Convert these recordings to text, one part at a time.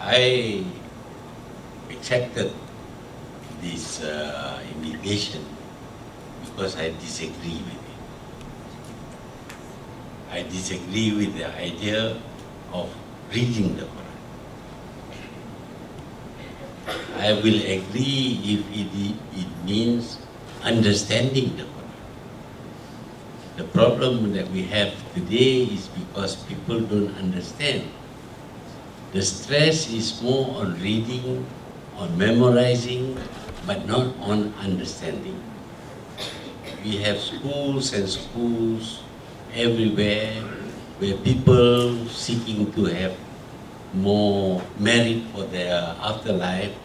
I accepted this invitation because I disagree with it. I disagree with the idea of reading the Quran. I will agree if it means understanding the Quran. The problem that we have today is because people don't understand. The stress is more on reading, on memorizing, but not on understanding. We have schools and schools everywhere where people seeking to have more merit for their afterlife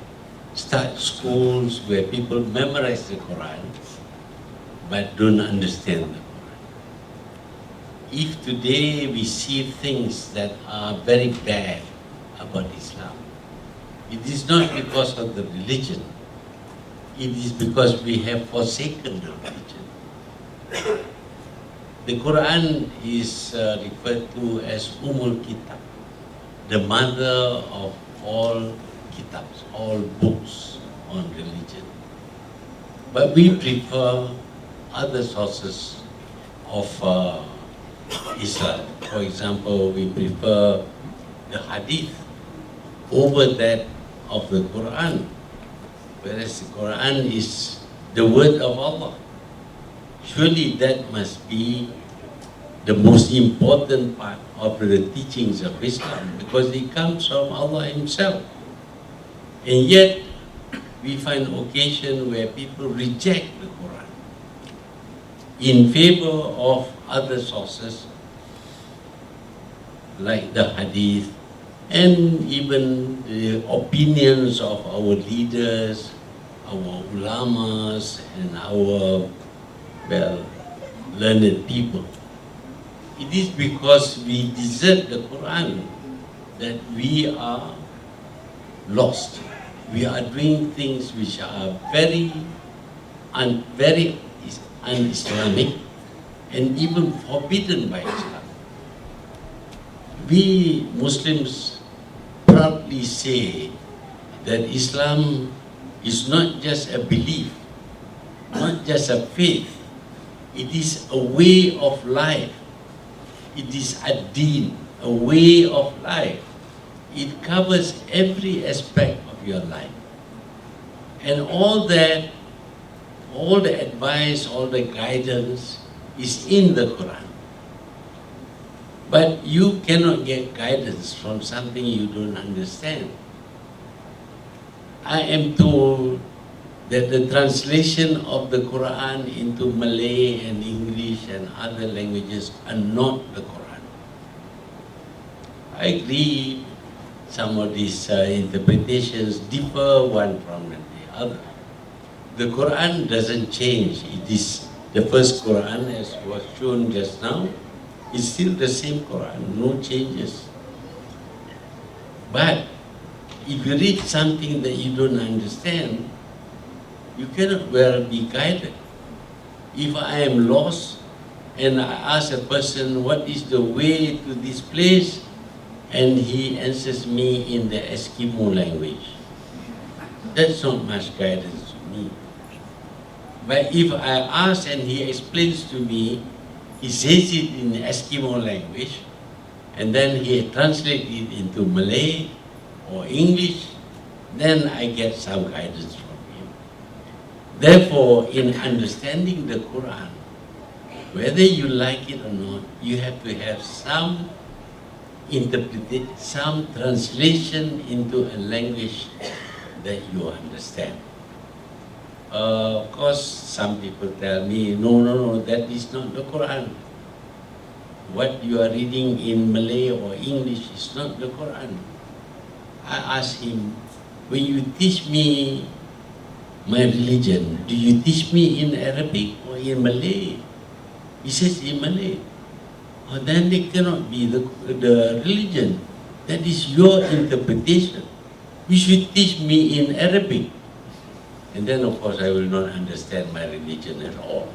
start schools where people memorize the Quran but don't understand the Quran. If today we see things that are very bad about Islam, it is not because of the religion, it is because we have forsaken the religion. The Quran is referred to as Kitab, the mother of all kitabs, all books on religion. But we prefer other sources of Islam. For example, we prefer the Hadith over that of the Quran, whereas the Quran is the word of Allah. Surely that must be the most important part of the teachings of Islam, because it comes from Allah Himself. And yet, we find occasion where people reject the Quran in favor of other sources like the Hadith and even the opinions of our leaders, our ulamas, and our, learned people. It is because we desert the Quran that we are lost. We are doing things which are very un-Islamic and even forbidden by Islam. We Muslims proudly say that Islam is not just a belief, not just a faith. It is a way of life. It is a deen, a way of life. It covers every aspect of your life. And all that, all the advice, all the guidance is in the Quran. But you cannot get guidance from something you don't understand. I am told that the translation of the Quran into Malay and English and other languages are not the Quran. I agree some of these interpretations differ one from the other. The Quran doesn't change. It is the first Quran, as was shown just now. It's still the same Quran, no changes. But if you read something that you don't understand, you cannot well be guided. If I am lost and I ask a person, what is the way to this place? And he answers me in the Eskimo language, that's not much guidance to me. But if I ask and he explains to me, he says it in Eskimo language, and then he translates it into Malay or English, then I get some guidance from him. Therefore, in understanding the Quran, whether you like it or not, you have to have some interpretation, some translation into a language that you understand. Of course, some people tell me, no, that is not the Quran. What you are reading in Malay or English is not the Quran. I ask him, when you teach me my religion, do you teach me in Arabic or in Malay? He says in Malay. Oh, then they cannot be the religion. That is your interpretation. You should teach me in Arabic. And then, of course, I will not understand my religion at all.